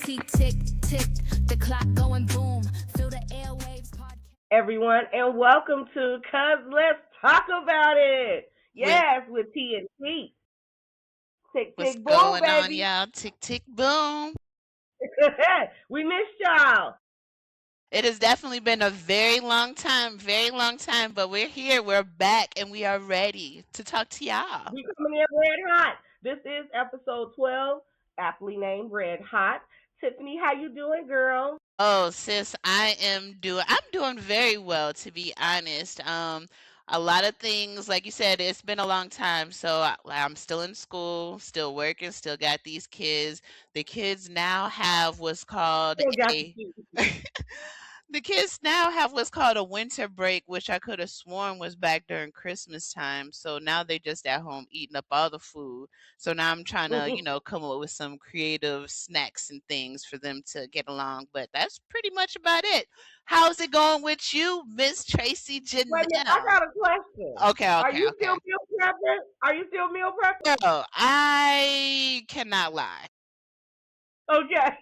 tick, tick, tick, the clock going boom. Feel the airwaves podcast. Everyone, and welcome to Cuz Let's Talk About It. With Yes, with T and T. Tick, what's tick, boom, going on, baby. y'all? Tick, tick, boom. We missed y'all. It has definitely been a very long time, but we're here, we're back, and we are ready to talk to y'all. We coming in red hot. This is episode 12, aptly named Red Hot. Tiffany, how you doing, girl? Oh, sis, I'm doing very well, to be honest. A lot of things, like you said, it's been a long time, so I'm still in school, still working, still got these kids. The kids now have what's called Still got a you. The kids now have what's called a winter break, which I could have sworn was back during Christmas time. So now they're just at home eating up all the food. So now I'm trying to, come up with some creative snacks and things for them to get along. But that's pretty much about it. How's it going with you, Miss Tracy Wait a minute, I Janelle? got a question. Okay, Are okay, you still okay. meal prepping? Are you still meal prepping? Girl, I cannot lie. Okay.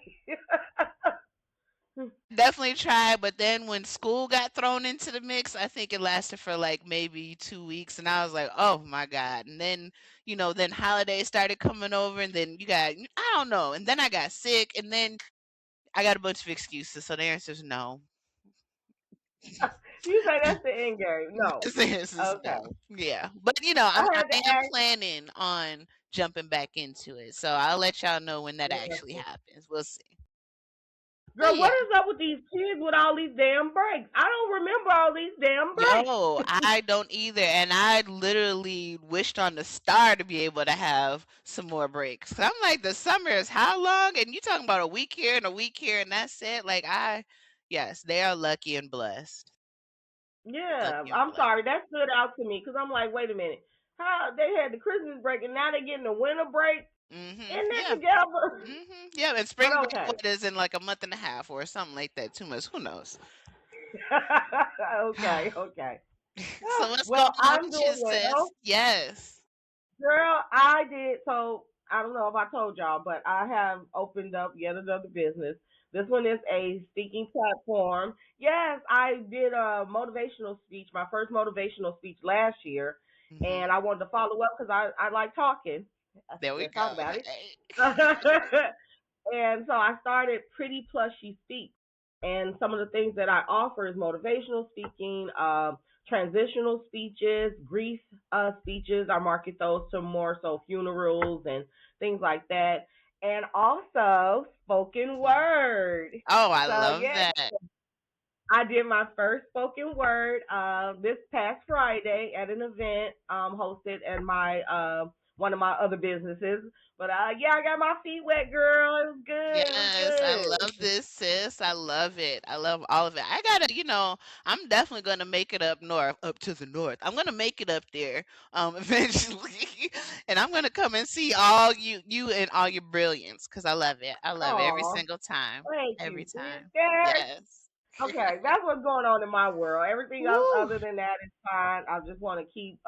Definitely tried, but then when school got thrown into the mix, I think it lasted for like maybe 2 weeks, and I was like, "Oh my god!" And then, then holidays started coming over, and then I don't know, and then I got sick, and then I got a bunch of excuses. So the answer is no. You say that's the end game. No. The answer is Okay. no. Yeah, but I I had to am ask. planning on jumping back into it, so I'll let y'all know when that actually Yeah. happens. We'll see. But Girl, what yeah. is up with these kids with all these damn breaks? I don't remember all these damn breaks. Yo, I don't either, and I literally wished on the star to be able to have some more breaks. 'Cause I'm like, the summer is how long? And you talking about a week here and a week here, and that's it. Yes, they are lucky and blessed. Yeah, Lucky and I'm blessed. sorry. That stood out to me because I'm like, wait a minute. How they had the Christmas break and now they're getting the winter break? Isn't that Yeah. together? Yeah, and But spring break okay. what is in like a month and a half or something like that. 2 months. Who knows? Okay, okay. So what's going Well, on I'm with you, doing sis? well. Yes. Girl, I did. So I don't know if I told y'all, but I have opened up yet another business. This one is a speaking platform. Yes, I did a motivational speech, my first motivational speech last year, hmm and I wanted to follow up because I like talking. There we Let's go. talk about it. Hey. And so I started Pretty Plushy Speak. And some of the things that I offer is motivational speaking, transitional speeches, grief speeches. I market those to more so funerals and things like that. And also spoken Mhm. word. Oh, I So love yeah, that. I did my first spoken word this past Friday at an event hosted at my one of my other businesses. But yeah, I got my feet wet, girl. It was good. It was Yes, I good. love this, sis. I love it. I love all of it. I gotta, I'm definitely gonna make it up north, up to the north. I'm gonna make it up there, eventually, and I'm gonna come and see all you and all your brilliance, cause I love it. I love it every Aw, single time, thank you, every time. sister. Yes. Okay, that's what's going on in my world. Everything else Woo. other than that is fine. I just want to keep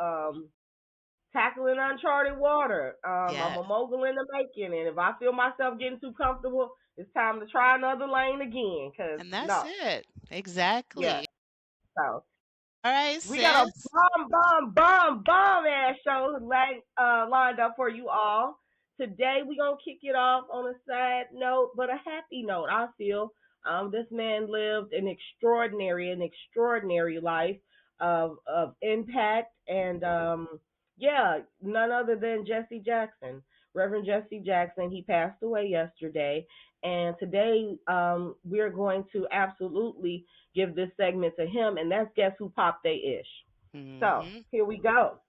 tackling uncharted water. I'm Yeah, a mogul in the making, and if I feel myself getting too comfortable, it's time to try another lane again. Cause and that's no, it. yeah. Exactly. So All right, we got a sis. bomb ass show lined up for you all. Today we gonna kick it off on a sad note, but a happy note. I feel this man lived an extraordinary life of impact, and yeah, none other than Jesse Jackson, Reverend Jesse Jackson. He passed away yesterday, and today we're going to absolutely give this segment to him, and that's Guess Who Pop They Ish. So Mhm. here we go.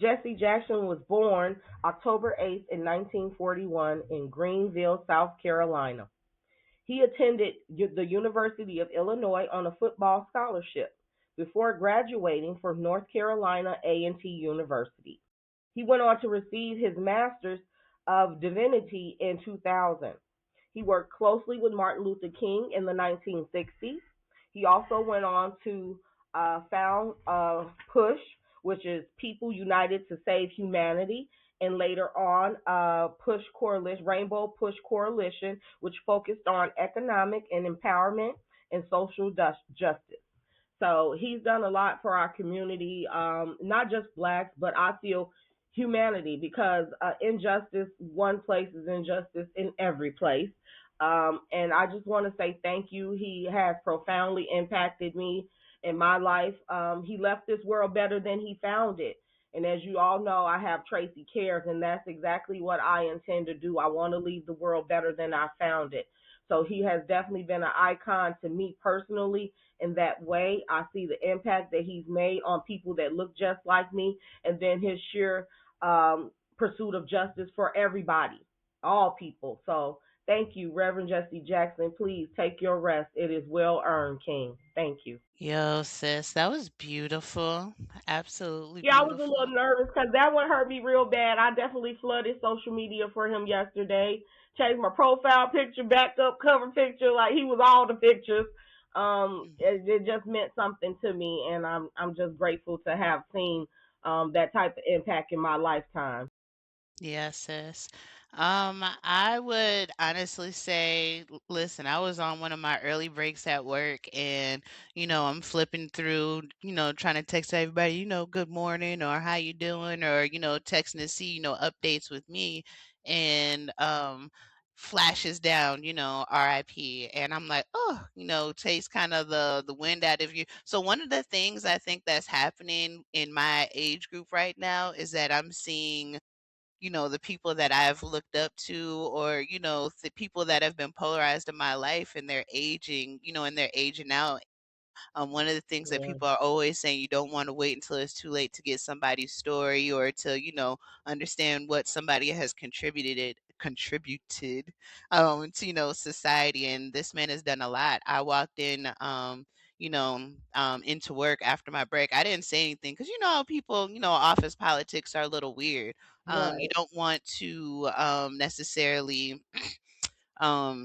Jesse Jackson was born October 8th in 1941 in Greenville, South Carolina. He attended the University of Illinois on a football scholarship before graduating from North Carolina A&T University. He went on to receive his Master's of Divinity in 2000. He worked closely with Martin Luther King in the 1960s. He also went on to found PUSH, which is People United to Save Humanity, and later on, Push Coalition, Rainbow Push Coalition, which focused on economic and empowerment and social justice. So he's done a lot for our community, not just blacks, but I feel humanity, because injustice, one place is injustice in every place. And I just want to say thank you. He has profoundly impacted me in my life. He left this world better than he found it. And as you all know, I have Tracy Cares, and that's exactly what I intend to do. I want to leave the world better than I found it. So he has definitely been an icon to me personally in that way. I see the impact that he's made on people that look just like me, and then his sheer pursuit of justice for everybody, all people. So thank you, Reverend Jesse Jackson. Please take your rest. It is well earned, King. Thank you. Yo, sis, that was beautiful. Absolutely Yeah, I was a beautiful. little nervous because that one hurt me real bad. I definitely flooded social media for him yesterday. Changed my profile picture, back up cover picture, like he was all the pictures. It just meant something to me, and I'm just grateful to have seen that type of impact in my lifetime. Yes, sis. I would honestly say, listen, I was on one of my early breaks at work and, I'm flipping through, trying to text everybody, good morning or how you doing or, texting to see, updates with me and flashes down, RIP. And I'm like, oh, takes kind of the wind out of you. So one of the things I think that's happening in my age group right now is that I'm seeing the people that I've looked up to or, the people that have been polarized in my life and they're aging, and they're aging out. One of the things that Yeah, people are always saying, you don't want to wait until it's too late to get somebody's story or to, understand what somebody has contributed to, society. And this man has done a lot. I walked in into work after my break. I didn't say anything because how people, office politics are a little weird. You right. don't want to necessarily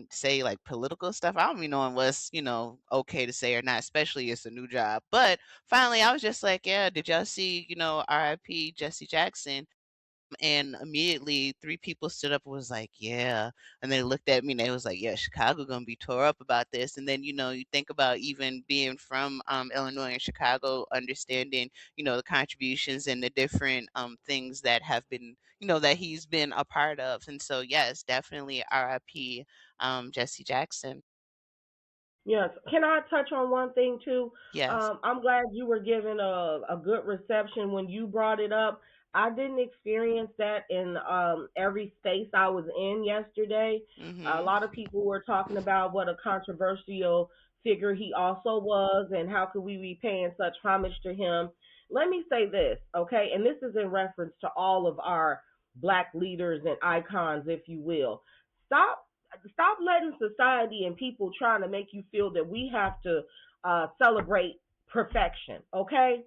say like political stuff. I don't even know what's, okay to say or not, especially it's a new job. But finally I was just like, yeah, did y'all see, RIP Jesse Jackson? And immediately three people stood up and was like, yeah. And they looked at me and they was like, yeah, Chicago gonna be tore up about this. And then, you think about even being from Illinois and Chicago, understanding, the contributions and the different things that have been, that he's been a part of. And so yes, definitely RIP Jesse Jackson. Yes. Can I touch on one thing too? Yes. I'm glad you were given a good reception when you brought it up. I didn't experience that in every space I was in yesterday. A Mhm. lot of people were talking about what a controversial figure he also was, and how could we be paying such homage to him. Let me say this, okay? And this is in reference to all of our black leaders and icons, if you will. Stop stop letting society and people trying to make you feel that we have to celebrate perfection, okay?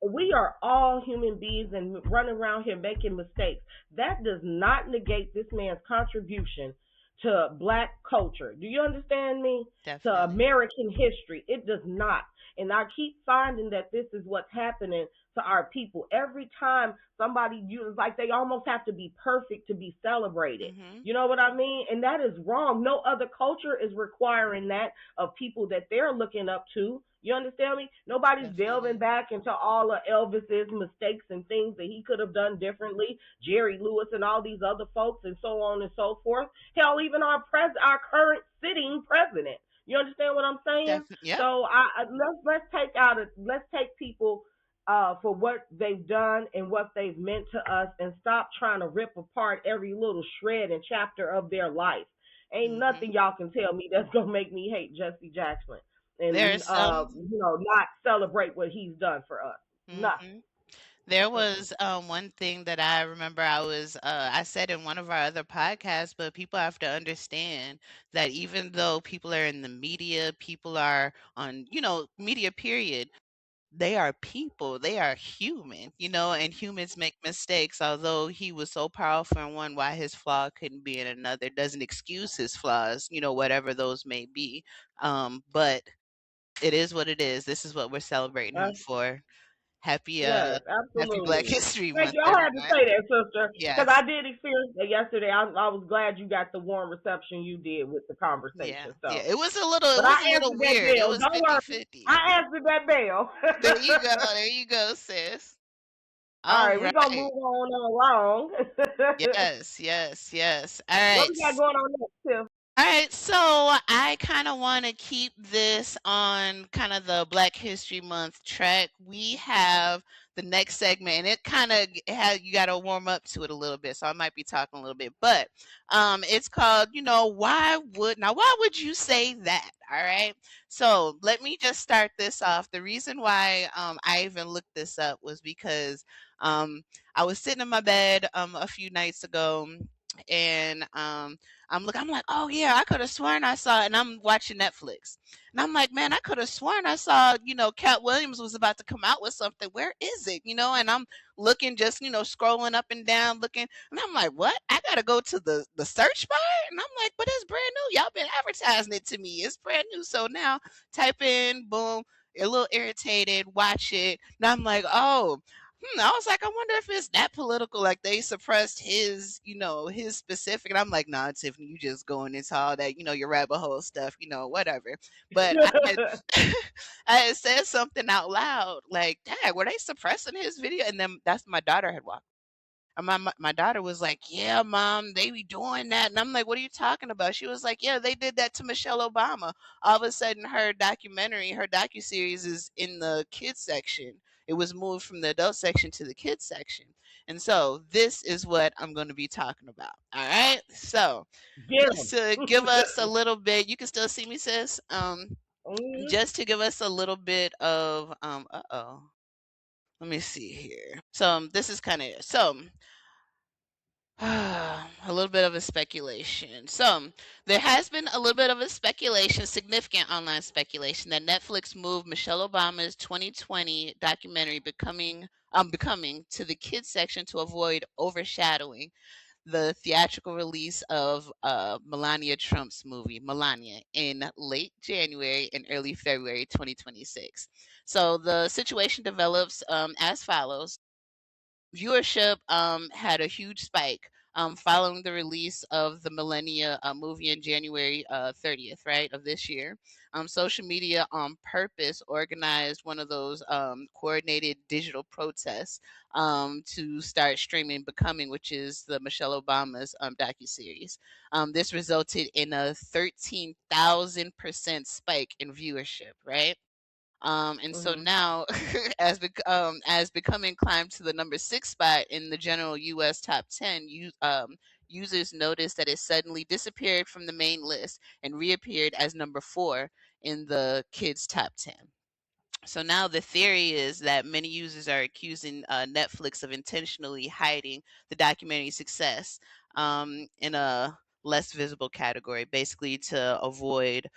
We are all human beings and running around here making mistakes. That does not negate this man's contribution to black culture. Do you understand me? To Definitely. American history. It does not. And I keep finding that this is what's happening to our people. Every time somebody uses, like, they almost have to be perfect to be celebrated. Mhm. You know what I mean? And that is wrong. No other culture is requiring that of people that they're looking up to. You understand me? Nobody's delving Definitely. back into all of Elvis's mistakes and things that he could have done differently. Jerry Lewis and all these other folks and so on and so forth. Hell, even our current sitting president. You understand what I'm saying? Definitely. Yep. So let's take people for what they've done and what they've meant to us, and stop trying to rip apart every little shred and chapter of their life. Ain't Mhm. nothing y'all can tell me that's gonna make me hate Jesse Jackson and There's some. not celebrate what he's done for us. Nothing. Mhm. There Mm-mm. was one thing that I remember I said in one of our other podcasts, but people have to understand that even though people are in the media, people are on, media period, they are people, they are human, and humans make mistakes. Although he was so powerful in one, why his flaw couldn't be in another doesn't excuse his flaws, whatever those may be. But it is what it is. This is what we're celebrating him That's for. happy Yes, happy Black absolutely. History Thank Month, you. I had to everyone. say that, sister, because Yes. I did experience that yesterday. I was glad you got the warm reception you did with the Yeah. conversation. Yeah. So, It but was I a little answered that weird. It bell. was Don't worry, 50-50. I answered that bell. There you go. There you go, sis. All All right, we gonna right. move on along. Yes, yes, yes. All What right. we got going on next, Tiff? All right, so I kind of want to keep this on kind of the Black History Month track. We have the next segment, and it kind of has you got to warm up to it a little bit, so I might be talking a little bit. But it's called, why would you say that? All right, so let me just start this off. The reason why I even looked this up was because I was sitting in my bed a few nights ago, and I'm like, oh yeah, I could have sworn I saw it. And I'm watching Netflix. And I'm like, man, I could have sworn I saw, Cat Williams was about to come out with something. Where is it? And I'm looking, just, scrolling up and down, looking. And I'm like, what? I gotta go to the search bar? And I'm like, but it's brand new. Y'all been advertising it to me. It's brand new. So now type in, boom, a little irritated, watch it. Now I'm like, oh, I was like, I wonder if it's that political. Like they suppressed his specific. And I'm like, nah, Tiffany, you just going into all that, your rabbit hole stuff, whatever. But I had said something out loud, like, Dad, were they suppressing his video? And then that's my daughter had walked. And my daughter was like, yeah, mom, they be doing that. And I'm like, what are you talking about? She was like, yeah, they did that to Michelle Obama. All of a sudden, her documentary, her docuseries is in the kids section. It was moved from the adult section to the kids section. And so this is what I'm going to be talking about. All right. So Get just to give us a little bit, you can still see me, sis. them. Just to give us a little bit of let me see here. So this is kind of a little bit of a speculation. So, there has been a little bit of a speculation, significant online speculation, that Netflix moved Michelle Obama's 2020 documentary Becoming to the kids section to avoid overshadowing the theatrical release of Melania Trump's movie Melania in late January and early February 2026. So the situation develops as follows. Viewership had a huge spike following the release of the Millennia movie in January 30th, right, of this year. Social media on purpose organized one of those coordinated digital protests to start streaming Becoming, which is the Michelle Obama's docuseries. This resulted in a 13,000% spike in viewership, right? And so Hmm. now, as Becoming climbed to the number 6 spot in the general U.S. top 10, users noticed that it suddenly disappeared from the main list and reappeared as number 4 in the kids' top 10. So now the theory is that many users are accusing Netflix of intentionally hiding the documentary's success in a less visible category, basically to avoid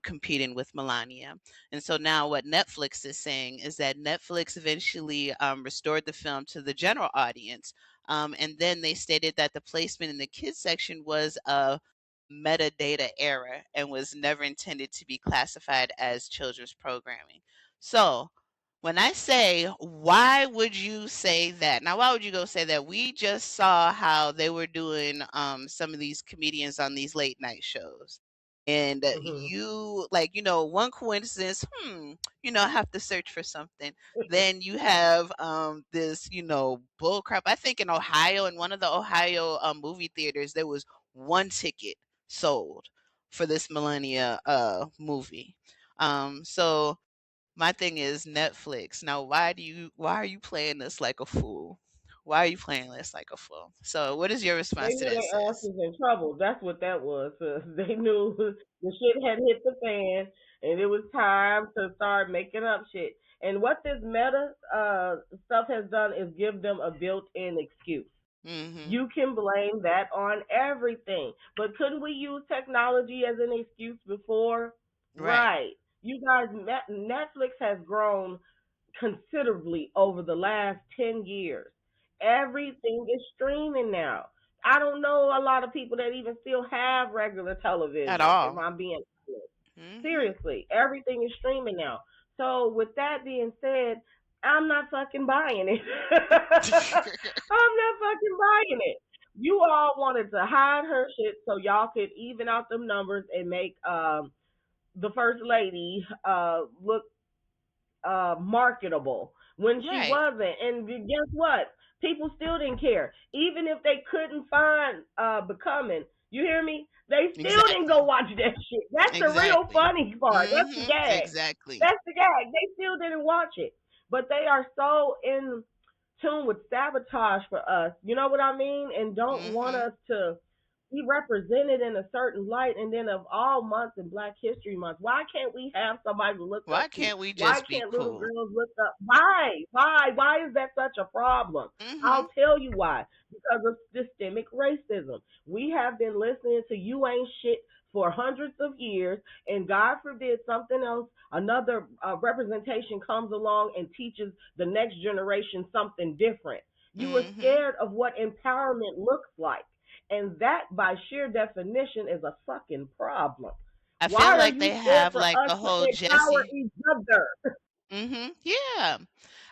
competing with Melania. And so now what Netflix is saying is that Netflix eventually restored the film to the general audience. And then they stated that the placement in the kids section was a metadata error and was never intended to be classified as children's programming. So, when I say, why would you say that? Now, why would you go say that? We just saw how they were doing some of these comedians on these late night shows. And Hmm. you, like, one coincidence, I have to search for something. Then you have this, bull crap. I think in Ohio, in one of the Ohio movie theaters, there was one ticket sold for this Millennia movie. So my thing is Netflix. Now, why are you playing this like a fool? Why are you playing this like a fool? So, what is your They response to knew that, their ass sis? was in trouble. That's what that was. They knew the shit had hit the fan, and it was time to start making up shit. And what this meta stuff has done is give them a built-in excuse. Mm-hmm. You can blame that on everything. But couldn't we use technology as an excuse before? Right. Right. You guys, Netflix has grown considerably over the last 10 years. Everything is streaming now. I don't know a lot of people that even still have regular At television, if all. I'm being honest. Mm-hmm. Seriously, everything is streaming now. So, with that being said, I'm not fucking buying it. I'm not fucking buying it. You all wanted to hide her shit so y'all could even out them numbers and make the first lady look marketable when she Right. wasn't. And guess what? People still didn't care. Even if they couldn't find Becoming, you hear me? They still didn't go Exactly. watch that shit. That's the real Exactly. funny part. That's the gag. Exactly. That's the gag. They still didn't watch it. But they are so in tune with sabotage for us. You know what I mean? And don't want Mhm. us to be represented in a certain light. And then of all months in Black History Month, why can't we have somebody to look Why up to? can't we Why just be can't little cool? girls look up? Why? Why? Why is that such a problem? Mhm. I'll tell you why. Because of systemic racism. We have been listening to you ain't shit for hundreds of years, and God forbid something else, another representation comes along and teaches the next generation something different. You were Mhm. scared of what empowerment looks like. And that, by sheer definition, is a fucking problem. I feel Why are like you they scared have for like us the to whole empower Jesse. each other? Yeah.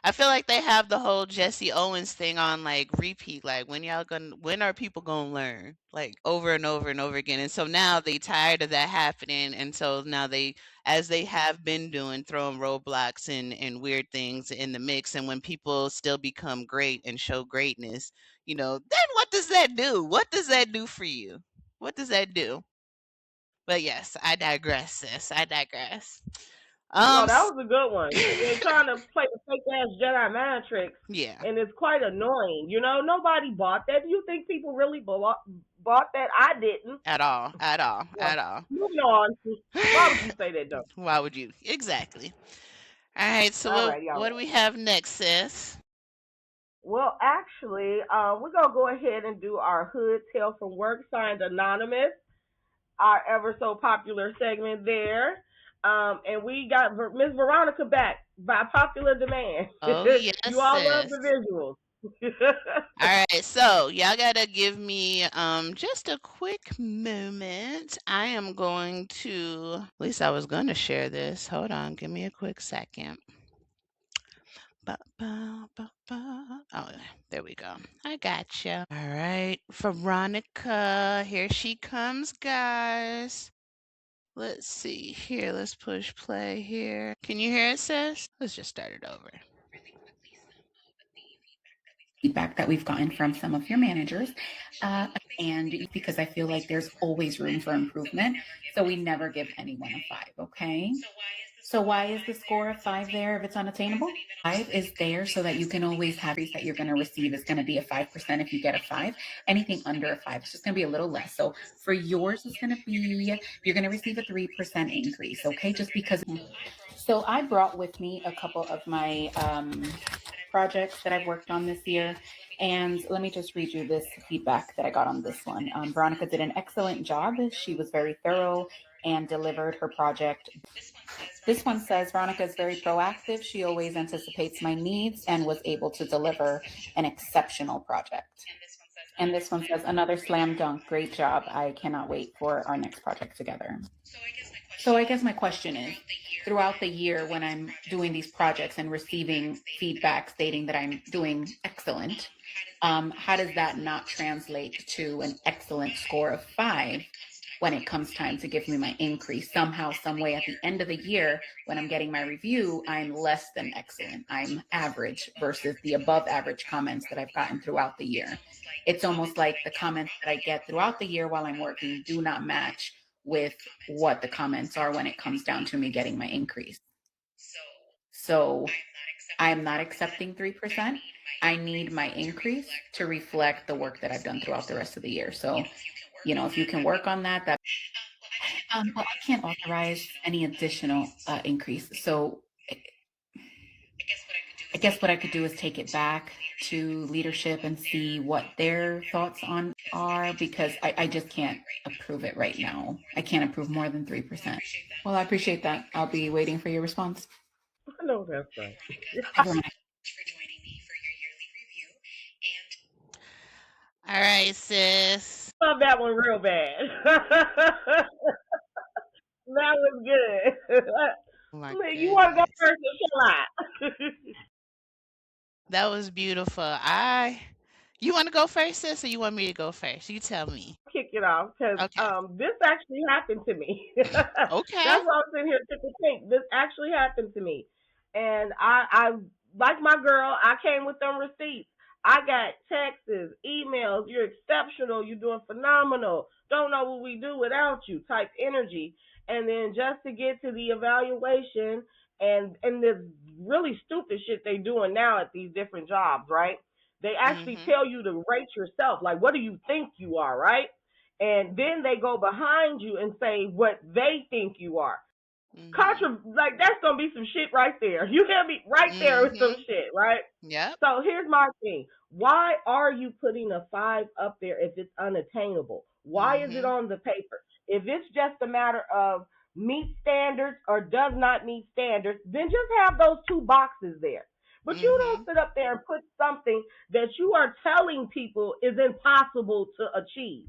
I feel like they have the whole Jesse Owens thing on like repeat. Like when are people gonna learn? Like over and over and over again. And so now they tired of that happening. And so now they, as they have been doing, throwing roadblocks and weird things in the mix. And when people still become great and show greatness, then what does that do? What does that do for you? What does that do? But yes, I digress, sis. I digress. No, that S- was a good one. They're trying to play the fake ass Jedi mind tricks, yeah. and it's quite annoying. You know, nobody bought that. Do you think people really bought that? I didn't. At all, at all, Well, at all. moving on. Why would you say that though? Why would you? Exactly. All right, so All what right, y'all. what do we have next, sis? Well, actually, we're gonna go ahead and do our hood tale from work, signed anonymous. Our ever so popular segment there. And we got Miss Veronica back by popular demand. Oh yes, You all love the sis. visuals. All right, so y'all gotta give me just a quick moment. I am going to. At least I was gonna share this. Hold on, give me a quick second. Ba, ba, ba, ba. Oh, there we go. I gotcha. All right, Veronica, here she comes, guys. Let's see here. Let's push play here. Can you hear it, sis? Let's just start it over. I know that's right. All right, sis. Love that one real bad. That was good. Oh my You want to go goodness. first or shall I? That was beautiful. You want to go first, sis, or you want me to go first? You tell me. Kick it off because Okay. this actually happened to me. Okay. That's why I'm sitting here thinking, think this actually happened to me, and I like my girl. I came with them receipts. I got texts, emails. You're exceptional. You're doing phenomenal. Don't know what we do without you. Type energy, and then just to get to the evaluation and this really stupid shit they doing now at these different jobs, right? They actually Mhm. tell you to rate yourself. Like, what do you think you are, right? And then they go behind you and say what they think you are. Mhm. Like that's gonna be some shit right there. You hear me? Right there with some Mhm. shit, right? Yep. So here's my thing. Why are you putting a 5 up there if it's unattainable? Why is it Mhm. on the paper? If it's just a matter of meet standards or does not meet standards, then just have those two boxes there. But you don't Mhm. sit up there and put something that you are telling people is impossible to achieve.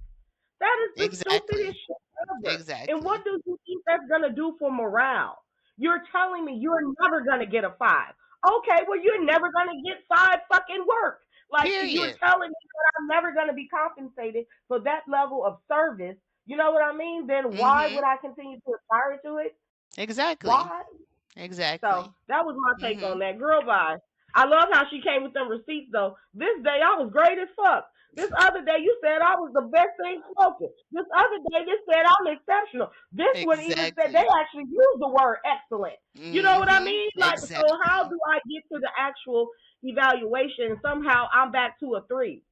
That is the stupidest Exactly. shit ever. And what Exactly. do you think that's gonna do for morale? You're telling me you're never gonna get a 5. Okay, well you're never gonna get 5 fucking work. Like you're Period. telling me that I'm never gonna be compensated for that level of service. You know what I mean? Then why would Mhm. I continue to aspire to it? Exactly. Why? So Exactly. that was my take on Mhm. that. Girl, bye. I love how she came with them receipts though. This day I was great as fuck. This other day you said I was the best thing smoking. This other day you said I'm exceptional. This one even said they Exactly. actually used the word excellent. You know what I Mhm. mean? Like, so how Exactly. do I get to the actual evaluation and somehow I'm back to a 3?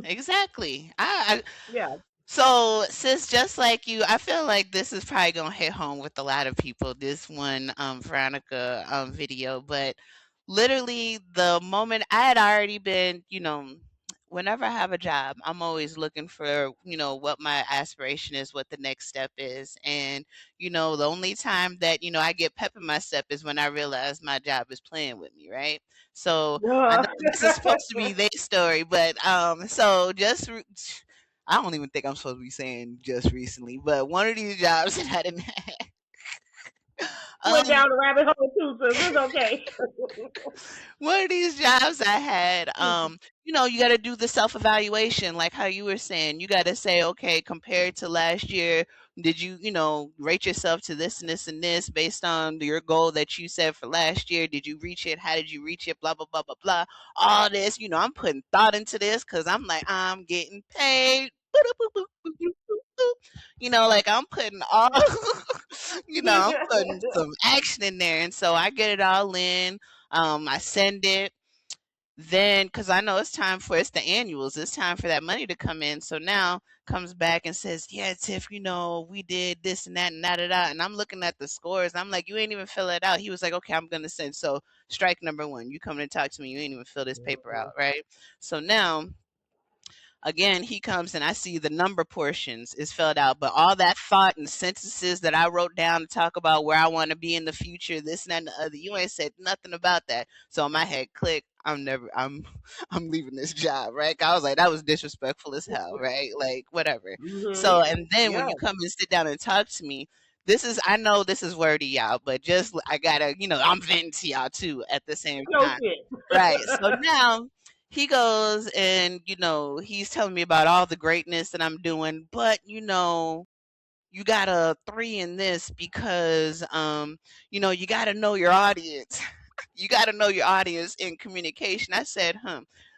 Exactly. Yeah. So, sis, just like you, I feel like this is probably gonna hit home with a lot of people. This one, Veronica, video, but literally the moment I had already been, whenever I have a job, I'm always looking for, what my aspiration is, what the next step is, and the only time that I get pep in my step is when I realize my job is playing with me, right? So I know this is supposed to be their story, but so just. I don't even think I'm supposed to be saying just recently, but one of these jobs that I didn't have, Went um, down the rabbit hole too, so it's okay. one of these jobs I had, you got to do the self evaluation, like how you were saying. You got to say, okay, compared to last year, did you, rate yourself to this and this and this based on your goal that you set for last year? Did you reach it? How did you reach it? Blah, blah, blah, blah, blah. All this, I'm putting thought into this because I'm like, I'm getting paid. Like I'm putting all, I'm putting some action in there. And so I get it all in. I send it. Then, because I know it's the annuals, it's time for that money to come in. So now comes back and says, yeah, Tiff, we did this and that and da da da. And I'm looking at the scores. And I'm like, you ain't even fill it out. He was like, okay, I'm going to send. So strike number one, you coming to talk to me. You ain't even fill this paper out. Right. So now again, he comes and I see the number portions is filled out, but all that thought and sentences that I wrote down to talk about where I want to be in the future, this and that and the other, you ain't said nothing about that. So my head clicked. I'm leaving this job, right? I was like, that was disrespectful as hell, right? Like, whatever. Mhm. So, and then when Yeah. you come and sit down and talk to me, I know this is wordy, y'all, but just, I gotta, I'm venting to y'all too at the same No time. shit. Right. So now he goes and he's telling me about all the greatness that I'm doing, but you got a 3 in this because you got to know your audience. You got to know your audience in communication. I said,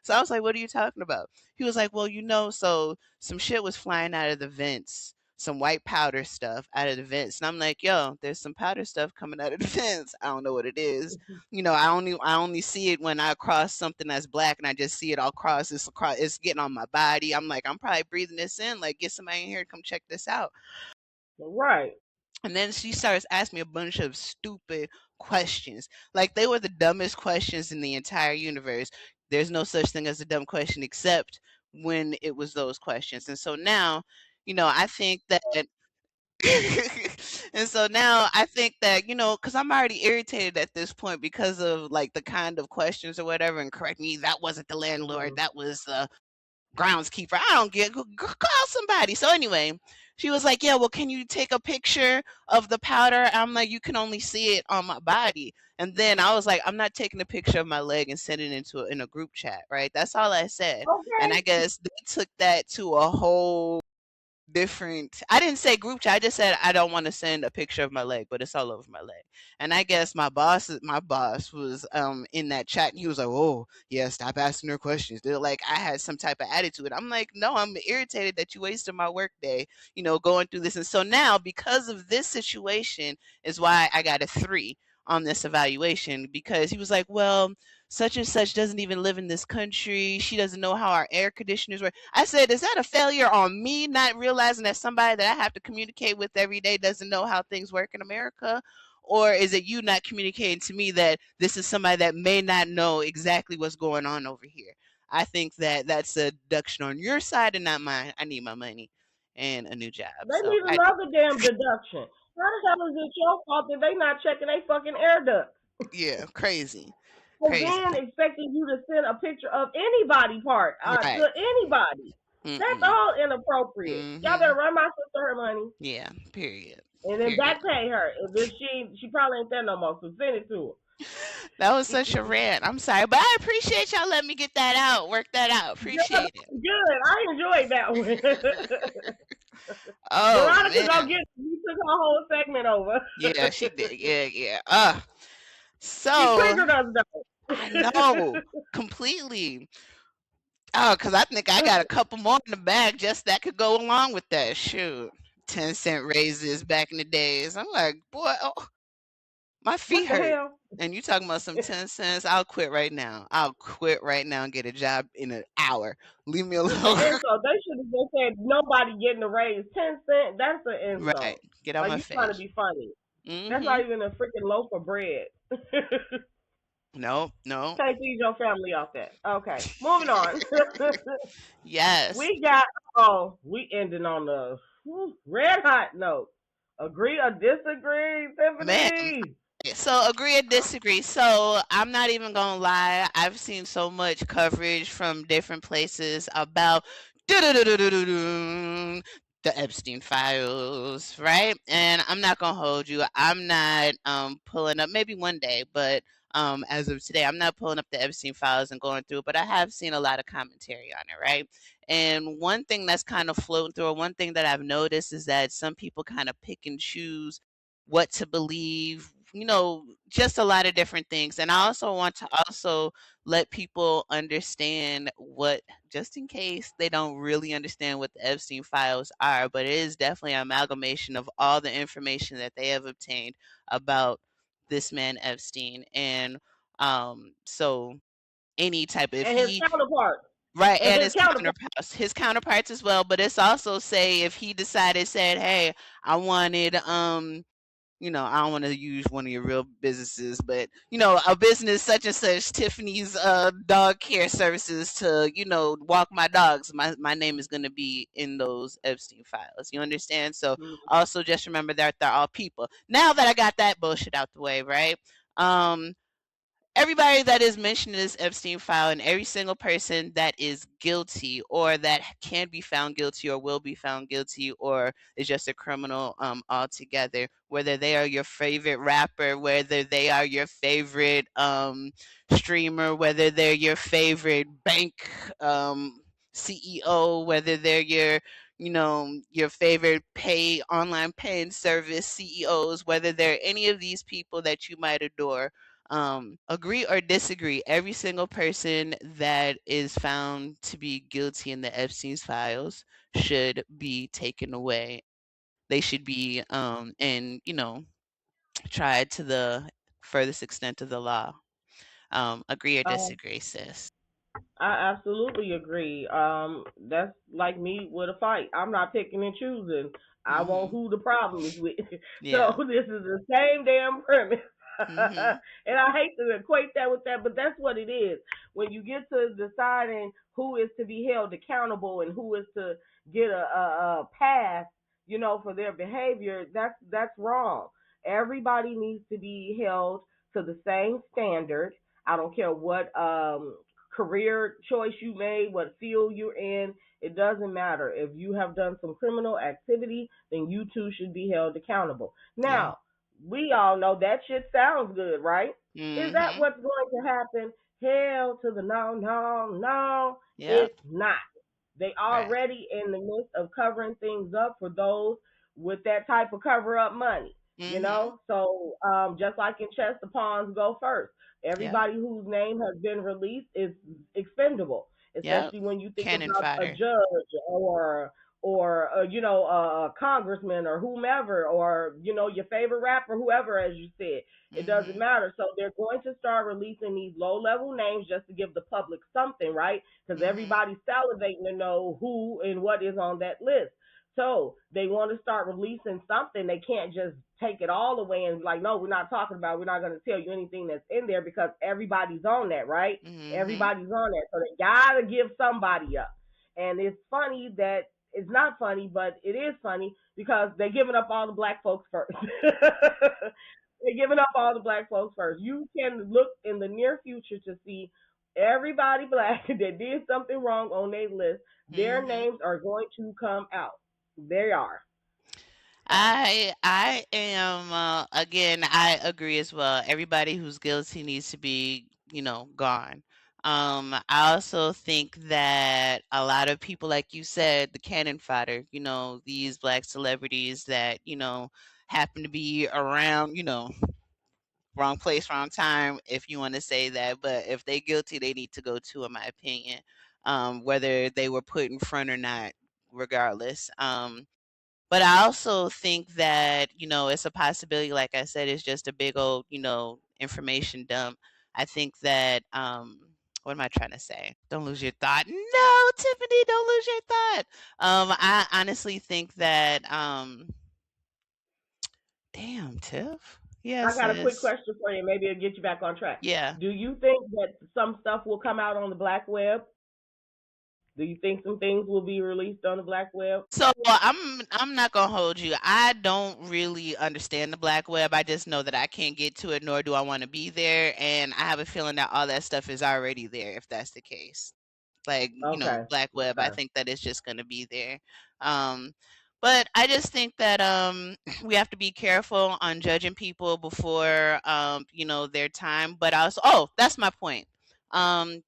so I was like, what are you talking about? He was like, well, so some shit was flying out of the vents, some white powder stuff out of the vents. And I'm like, yo, there's some powder stuff coming out of the vents. I don't know what it is. I only see it when I cross something that's black and I just see it all cross. It's getting on my body. I'm like, I'm probably breathing this in. Like, get somebody in here to come check this out. Right. And then she starts asking me a bunch of stupid questions. Like they were the dumbest questions in the entire universe. There's no such thing as a dumb question except when it was those questions. And so now, I think that and so now I think that, because I'm already irritated at this point because of like the kind of questions or whatever, and correct me, that wasn't the landlord, Mhm. that was the groundskeeper. I don't get call somebody. So anyway, She was like, yeah, well, can you take a picture of the powder? I'm like, you can only see it on my body. And then I was like, I'm not taking a picture of my leg and sending it in a group chat, right? That's all I said. And I Okay. guess they took that to a whole different. I didn't say group chat. I just said I don't want to send a picture of my leg, but it's all over my leg. And I guess my boss was in that chat, and he was like, "Oh, yeah, stop asking her questions." They're like I had some type of attitude. I'm like, "No, I'm irritated that you wasted my work day, going through this." And so now, because of this situation, is why I got a 3 on this evaluation, because he was like, "Well, such and such doesn't even live in this country. She doesn't know how our air conditioners work." I said, is that a failure on me not realizing that somebody that I have to communicate with every day doesn't know how things work in America? Or is it you not communicating to me that this is somebody that may not know exactly what's going on over here? I think that that's a deduction on your side and not mine. I need my money and a new job. They So need I, another damn deduction. How the hell is it your fault that they not checking they fucking air ducts? yeah, crazy. And Crazy. then expecting you to send a picture of anybody part to Right. anybody. That's Mm-mm. all inappropriate. Y'all better Mm-hmm. run my sister her money Yeah. Period. and then Period. back pay her. And then she probably ain't there no more, so send it to That was her. such a rant. I'm sorry, but I appreciate y'all letting me get that out, work that out. Good, Appreciate it. good. I enjoyed that one. Oh Veronica gonna man, get you took her whole segment over. yeah, she did. Yeah, yeah. She So triggered us though. I know completely. Oh, cause I think I got a couple more in the bag just that could go along with that. Shoot, 10-cent raises back in the days. I'm like, boy, oh, my What feet the hurt. hell? And you talking about some 10 cents? I'll quit right now. I'll quit right now and get a job in an hour. Leave me It's an alone. insult. They should have just said nobody getting a raise. 10 cents. That's an Right. insult. Get out Like my you trying to face. be funny. That's Mm-hmm. not even a freaking loaf of bread. No, no. Can't feed your family off that. Okay, moving on. Yes. we got we ending on the red hot note. Agree or disagree, Man, Tiffany? so agree or disagree. So I'm not even gonna lie. I've seen so much coverage from different places about the Epstein files, right? And I'm not gonna hold you. I'm not pulling up, maybe one day, but as of today, I'm not pulling up the Epstein files and going through, but I have seen a lot of commentary on it, right? And one thing that's kind of floating through, or one thing that I've noticed, is that some people kind of pick and choose what to believe, just a lot of different things. And I also want to also let people understand what, just in case they don't really understand what the Epstein files are, but it is definitely an amalgamation of all the information that they have obtained about this man Epstein. And so any type, if And his he, counterpart. right, And and his counterpart. his counterparts as well. But it's also, say, if he said, hey, I wanted I don't want to use one of your real businesses, but a business such and such, Tiffany's dog care services, to walk my dogs. My name is going to be in those Epstein files. You understand? So also just remember that they're all people. Now that I got that bullshit out the way, right? Um, Everybody that is mentioned in this Epstein file, and every single person that is guilty, or that can be found guilty, or will be found guilty, or is just a criminal altogether, whether they are your favorite rapper, whether they are your favorite streamer, whether they're your favorite bank CEO, whether they're your favorite online paying service CEOs, whether they're any of these people that you might adore, agree or disagree, every single person that is found to be guilty in the Epstein's files should be taken away. They should be and tried to the furthest extent of the law. Agree or Uh, disagree, sis? I absolutely agree. That's like me with a fight. I'm not picking and choosing. I want Mhm. who the problem is with. So Yeah. this is the same damn premise. Mhm. And I hate to equate that with that, but that's what it is. When you get to deciding who is to be held accountable and who is to get a pass, for their behavior, that's wrong. Everybody needs to be held to the same standard. I don't care what career choice you made, what field you're in. It doesn't matter. If you have done some criminal activity, then you too should be held accountable. Yeah. Now, we all know that shit sounds good, right? Is that Mhm. what's going to happen? Hell to the no, no, no. Yep. It's not. They Right. already in the midst of covering things up for those with that type of cover up money. You Mhm. know, so just like in chess, the pawns go first. Yep. Everybody whose name has been released is expendable, Yep. especially when you think Cannon about a fodder. judge or you know a congressman or whomever or you know your favorite rapper, whoever, as you said. It doesn't Mhm. matter. So they're going to start releasing these low level names just to give the public something, right? Because Mhm. everybody's salivating to know who and what is on that list. So they want to start releasing something. They can't just take it all away and be like, no, we're not talking about. We're not going to tell you anything that's in there because everybody's on that, right? Mhm. Everybody's on that. So they gotta give somebody up. And it's funny that it's not funny, but it is funny because they're giving up all the black folks first. They're giving up all the black folks first. You can look in the near future to see everybody black that did something wrong on their list. Their Mhm. names are going to come out. They are. So I am again. I agree as well. Everybody who's guilty needs to be, gone. I also think that a lot of people, like you said, the cannon fodder. These black celebrities that happen to be around. Wrong place, wrong time, if you want to say that. But if they guilty, they need to go too, in my opinion. Whether they were put in front or not, regardless. But I also think that, it's a possibility, like I said, it's just a big old, information dump. I think that, what am I trying to say? Don't lose your thought. No, Tiffany, don't lose your thought. I honestly think that, damn, Tiff. I Yes, got a quick sis. question for you. Maybe it'll get you back on track. Yeah. Do you think that some stuff will come out on the black web? Do you think some things will be released on the black web? So I'm not gonna hold you. I don't really understand the black web. I just know that I can't get to it, nor do I want to be there. And I have a feeling that all that stuff is already there. If that's the case, like Okay. black web, I Okay. think that it's just gonna be there. Um, but I just think that we have to be careful on judging people before their time. But also, oh, that's my point.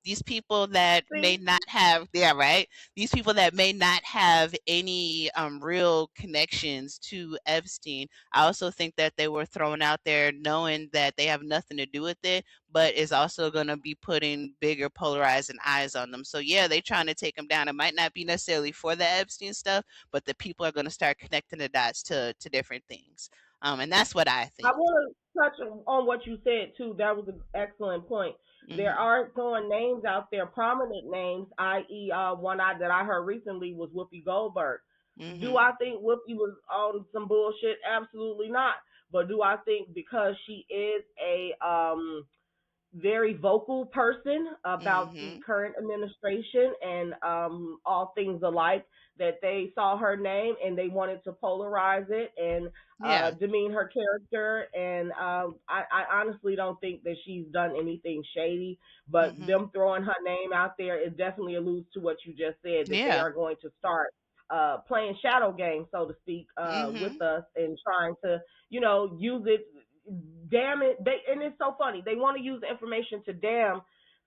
These people that may See, not have, yeah, right, these people that may not have any real connections to Epstein, I also think that they were thrown out there knowing that they have nothing to do with it, but is also going to be putting bigger polarizing eyes on them. So yeah, they trying to take them down. It might not be necessarily for the Epstein stuff, but the people are going to start connecting the dots to different things. And that's what I I think. want to touch on what you said too. That was an excellent point. There Mhm. are throwing names out there, prominent names, i.e., one that I heard recently was Whoopi Goldberg. Do Mhm. I think Whoopi was on some bullshit? Absolutely not. But do I think because she is a very vocal person about the Mhm. current administration and all things alike that they saw her name and they wanted to polarize it and Yeah. demean her character. And I honestly don't think that she's done anything shady, but Mhm. them throwing her name out there, it definitely alludes to what you just said, that they Yeah. are going to start playing shadow games, so to speak, with Mhm. us and trying to, use it, damn it. And it's so funny. They want to use the information to damn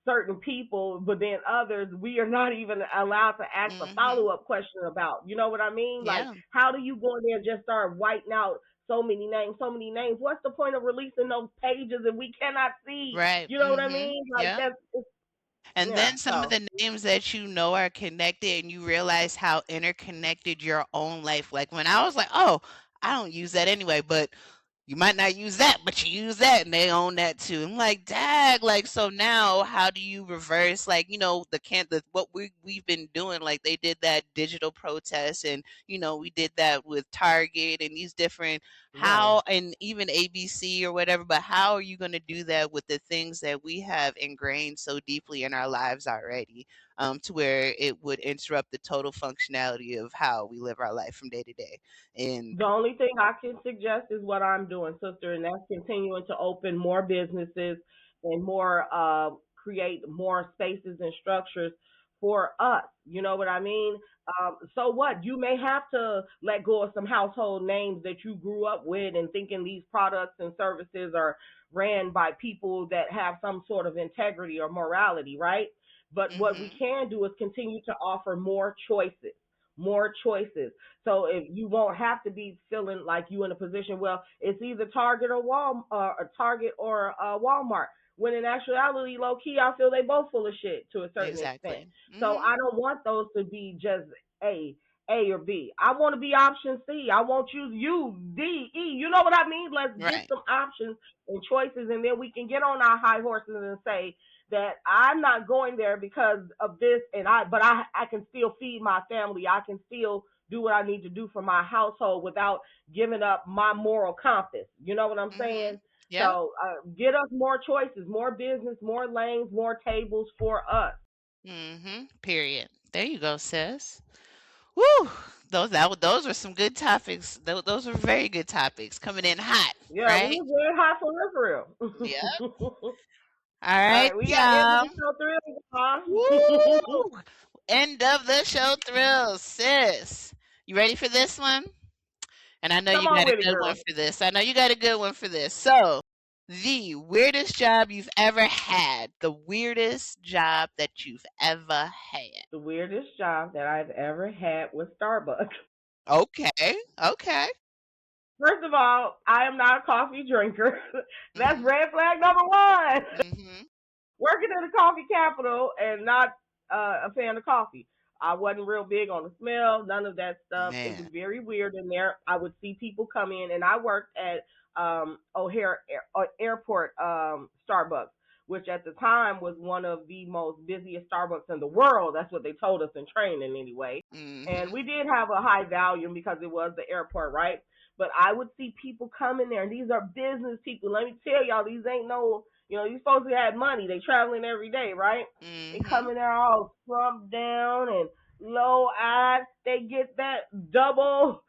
certain people, but then others we are not even allowed to ask a follow Mhm. up question about. You know what I mean? Like, Yeah. how do you go in there and just start whiting out so many names, so many names? What's the point of releasing those pages and we cannot see? Right. You know what I Mhm. mean? Like Yeah. that's And yeah. then some of So the names that are connected, and you realize how interconnected your own life. Like when I was like, oh, I don't use that anyway, but you might not use that, but you use that, and they own that too. I'm like, dag, like so now, how do you reverse, like what we've been doing? Like they did that digital protest, and we did that with Target and these different right. how and even ABC or whatever. But how are you going to do that with the things that we have ingrained so deeply in our lives already, to where it would interrupt the total functionality of how we live our life from day to day? And The only thing I can suggest is what I'm doing, sister, and that's continuing to open more businesses and more create more spaces and structures for us. You know what I mean? So what? You may have to let go of some household names that you grew up with and thinking these products and services are ran by people that have some sort of integrity or morality, right? But what we Mhm. can do is continue to offer more choices. More choices. So if you won't have to be feeling like you in a position, well, it's either Target or Target or Walmart. When in actuality, low key, I feel they both full of shit to a certain extent. Exactly. So Mhm. I don't want those to be just A, A or B. I want to be option C. I want you U, D, E. You know what I mean? Let's get Right. some options and choices, and then we can get on our high horses and say that I'm not going there because of this, but I can still feed my family. I can still do what I need to do for my household without giving up my moral compass. You know what I'm Mhm. saying? Yep. So get us more choices, more business, more lanes, more tables for us. Mhm. Period. There you go, sis. Woo! Those were some good topics. Those were very good topics coming in hot, Yeah, we right? was very hot for Yep. real. All All right, right, we got end of y'all. the show three, huh? Woo! End of the show thrills, sis. You ready for this one? And I know Come you on got a with it, good one girl. for this. I know you got a good one for this. So, the weirdest job you've ever had. The weirdest job that you've ever had. The weirdest job that I've ever had was Starbucks. Okay. Okay. First of all, I am not a coffee drinker. That's Mhm. red flag number one. Mhm. Working in the coffee capital and not a fan of coffee. I wasn't real big on the smell, none of that stuff. It was Man. very weird in there. I would see people come in, and I worked at O'Hare Airport Starbucks, which at the time was one of the most busiest Starbucks in the world. That's what they told us in training, anyway. And Mhm. we did have a high volume because it was the airport, right? But I would see people come in there, and these are business people. Let me tell y'all, these ain't no, these folks who had money. They traveling every day, right? They come Mhm. in there all slumped down and low eyed. They get that double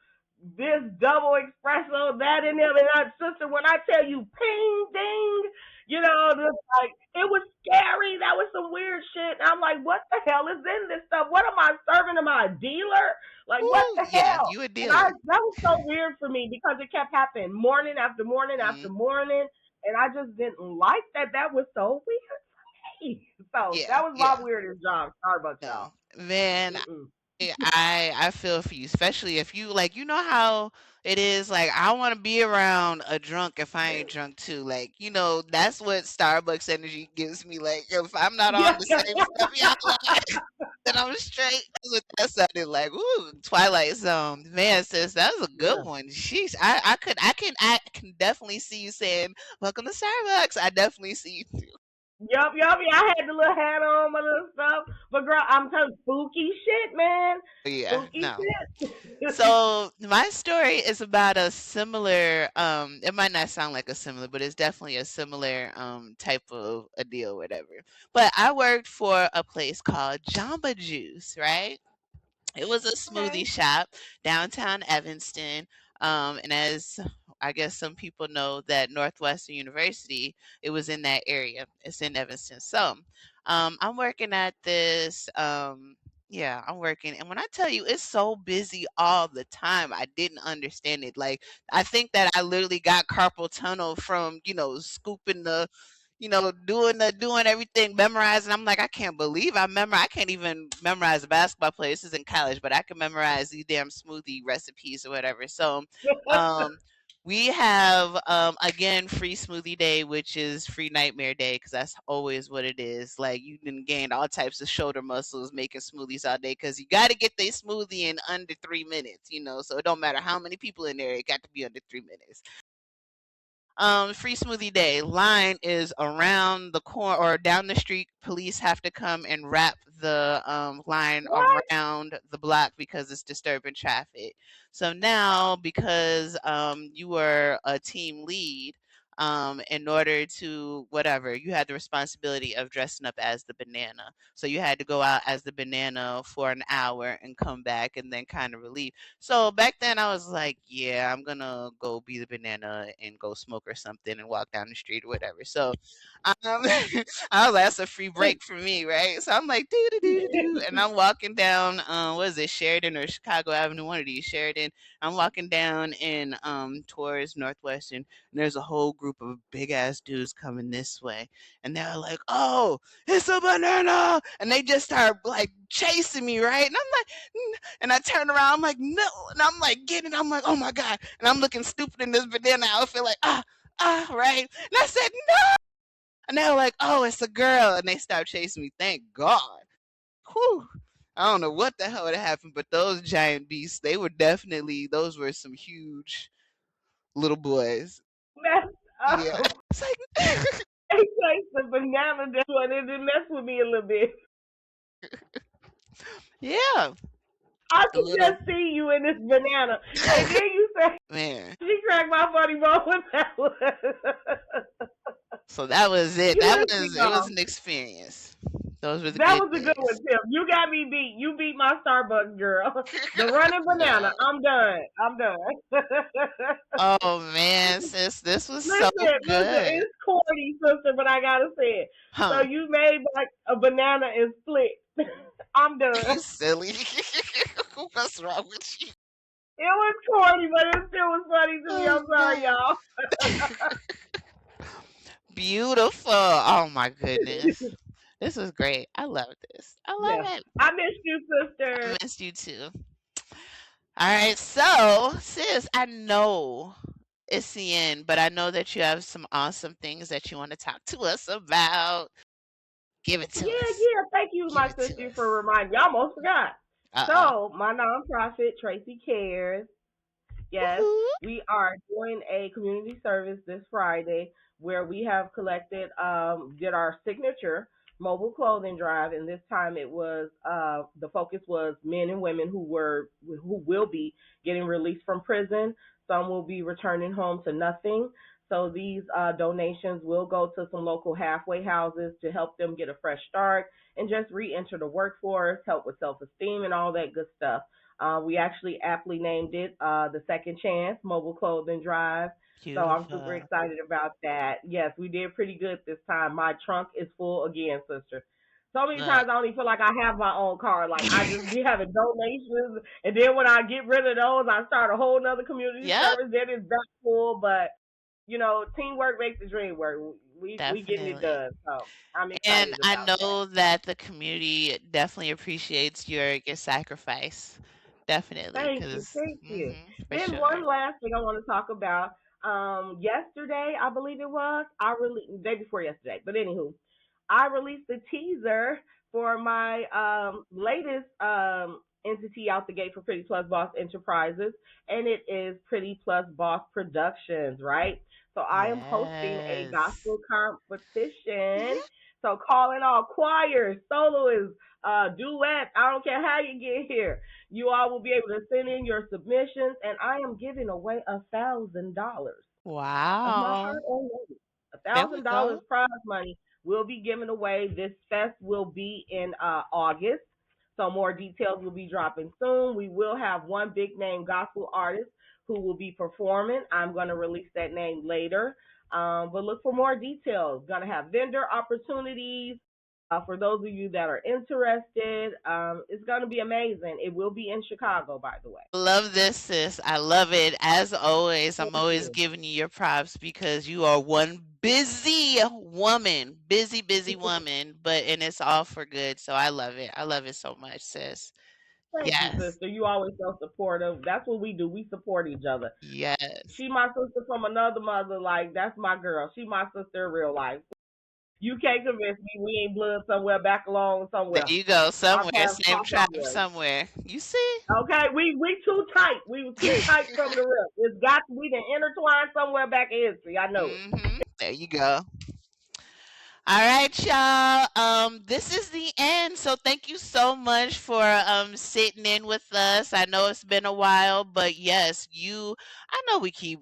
espresso, that in them. And sister, when I tell you ping ding, just like it was scary. That was some weird shit. And I'm like, what the hell is in this stuff? What am I serving? Am I a dealer? Like, what Ooh, the yeah, hell? you a And dealer. that was so weird for me because it kept happening morning after morning after Mhm. morning. And I just didn't like that. That was so weird. So Yeah. that was my Yeah. weirdest job, Starbucks, No. y'all. Man, Mm-mm. I feel for you, especially if you like how it is like I want to be around a drunk if I ain't drunk too. Like, that's what Starbucks energy gives me. Like if I'm not on Yeah. the same stuff y'all on, then I'm straight. That's what that sounded like. Ooh, Twilight Zone. Man, sis, that was a good Yeah. one. Sheesh. I can definitely see you saying, "Welcome to Starbucks." I definitely see you. Yup. Yeah, I had the little hat on, my little stuff. But girl, I'm telling you, spooky shit, man. Yeah, Spooky no. shit. So my story is about a similar it might not sound like a similar, but it's definitely a similar type of a deal, whatever. But I worked for a place called Jamba Juice, right? It was a Okay. smoothie shop downtown Evanston. And as I guess some people know that Northwestern University, it was in that area. It's in Evanston. So I'm working at this. Yeah, I'm working. And when I tell you it's so busy all the time, I didn't understand it. Like, I think that I literally got carpal tunnel from, scooping doing everything, memorizing. I'm like, I can't believe I can't even memorize a basketball player. This is in college, but I can memorize these damn smoothie recipes or whatever. So, um, we have again free smoothie day, which is free nightmare day because that's always what it is. Like you didn't gain all types of shoulder muscles making smoothies all day because you got to get their smoothie in under 3 minutes. So it don't matter how many people in there, it got to be under 3 minutes. Free smoothie day line is around the corner or down the street. Police have to come and wrap the line What? around the block because it's disturbing traffic. So now, because you were a team lead, in order to whatever, you had the responsibility of dressing up as the banana. So you had to go out as the banana for an hour and come back and then kind of relieve. So back then I was like, yeah, I'm gonna go be the banana and go smoke or something and walk down the street or whatever. So I was like, that's a free break for me, right? So I'm like, do do do do do, and I'm walking down, what is it, Sheridan or Chicago Avenue, one of these, Sheridan. I'm walking down in towards Northwestern, and there's a whole group of big ass dudes coming this way, and they're like, "Oh, it's a banana!" And they just start like chasing me, right? And I'm like, and I turn around, I'm like, no, and I'm like getting, I'm like, oh my god, and I'm looking stupid in this banana outfit, like right? And I said, and they were like, "Oh, it's a girl," and they stopped chasing me. Thank God. Whew. I don't know what the hell would have happened, but those giant beasts, they were definitely, those were some huge little boys. Messed Yeah. up. It's like, They placed the banana down and it messed with me a little bit. yeah, I a could little just see you in this banana. And then you say, man. she cracked my funny bone with that one. So that was it. You That pissed me was, it was off. an experience. Those were the That good was a good one, days. Tim. You got me beat. You beat my Starbucks girl. The running banana. No. I'm done. I'm done. Oh man, sis, this was so Listen, good. it's corny, sister, but I gotta say it. So Huh. you made like a banana and split. I'm done. You silly. What's wrong with you? It was corny, but it still was funny to me. Oh I'm sorry, God. y'all. Beautiful. Oh my goodness. This was great. I love this. I Yeah. love it. I missed you, I sister. missed you too. All right, so sis, I know it's the end, but I know that you have some awesome things that you want to talk to us about. Give it Yeah, to us. yeah. Thank you, Give my it to sister, us. for reminding me. I almost forgot. Uh So, my nonprofit, Tracy Cares. Yes, oh. we are doing a community service this Friday where we have collected, did our signature mobile clothing drive, and this time it was the focus was men and women who will be getting released from prison. Some will be returning home to nothing. So these donations will go to some local halfway houses to help them get a fresh start and just re-enter the workforce, help with self-esteem and all that good stuff. We actually aptly named it the Second Chance Mobile Clothing Drive. So I'm super Beautiful. excited about that. Yes, we did pretty good this time. My trunk is full again, sister. So many Look. times I don't even feel like I have my own car. Like I just be having donations, and then when I get rid of those, I start a whole nother community Yep, service. Then it's back full. But teamwork makes the dream work. We getting it definitely. done. So I'm And excited I about that. know that the community definitely appreciates your sacrifice. Definitely, Thank you, because thank you. for Then sure. one last thing I want to talk about. Yesterday, I believe it was, I released day before yesterday, but anywho, I released a teaser for my latest entity out the gate for Pretty Plus Boss Enterprises, and it is Pretty Plus Boss Productions, right? So I am hosting a Yes. gospel competition. Yeah. So calling all choirs, soloists, duets. I don't care how you get here. You all will be able to send in your submissions, and I am giving away $1,000 of my Wow. hard earned money. A There we thousand dollars go. prize money will be given away. This fest will be in August, so more details will be dropping soon. We will have one big name gospel artist who will be performing. I'm going to release that name later, but look for more details. Going to have vendor opportunities. For those of you that are interested, it's going to be amazing. It will be in Chicago, by the way. I love this, sis. I love it. As always, I'm Thank always you. giving you your props because you are one busy woman, busy woman, but and it's all for good. So I love it. I love it so much, sis. Thank you, Yes. sister. You always so supportive. That's what we do. We support each other. Yes. She my sister from another mother. Like that's my girl. She my sister in real life. You can't convince me we ain't blood somewhere back along There somewhere. you go. Our Somewhere, paths same cross tribe somewhere. somewhere. You see? Okay, we too tight. We were too tight from the rip. It's got to be the intertwined somewhere back in history. I know it. Mhm. There you go. All right, y'all. This is the end. So thank you so much for sitting in with us. I know it's been a while, but yes, I know we keep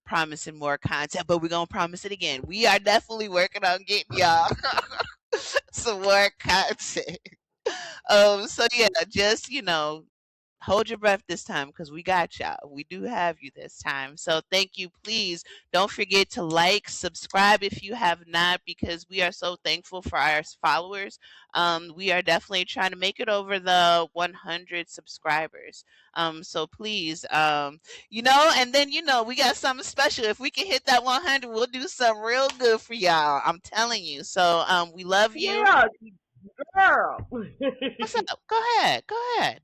promising more content, but we're gonna promise it again. We are definitely working on getting y'all some more content. So yeah, just hold your breath this time because we got y'all. We do have you this time. So thank you. Please don't forget to like, subscribe if you have not, because we are so thankful for our followers. We are definitely trying to make it over the 100 subscribers. So please, and then we got something special. If we can hit that 100, we'll do something real good for y'all. I'm telling you. So we love you. Yeah, girl. What's up? Go ahead. Go ahead.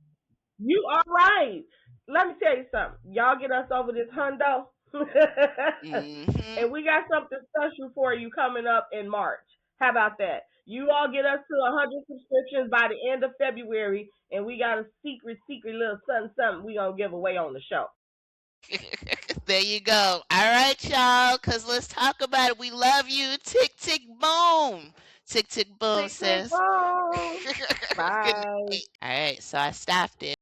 You are right. Let me tell you something. Y'all get us over this hundo. Hmm. And we got something special for you coming up in March. How about that? You all get us to 100 subscriptions by the end of February, and we got a secret little something we gonna give away on the show. There you go. All right, y'all, because let's talk about it. We love you. Tick, tick, boom. Tick, tick, boom, Tick tick sis. boom. Good Bye. night. All right, so I stopped it.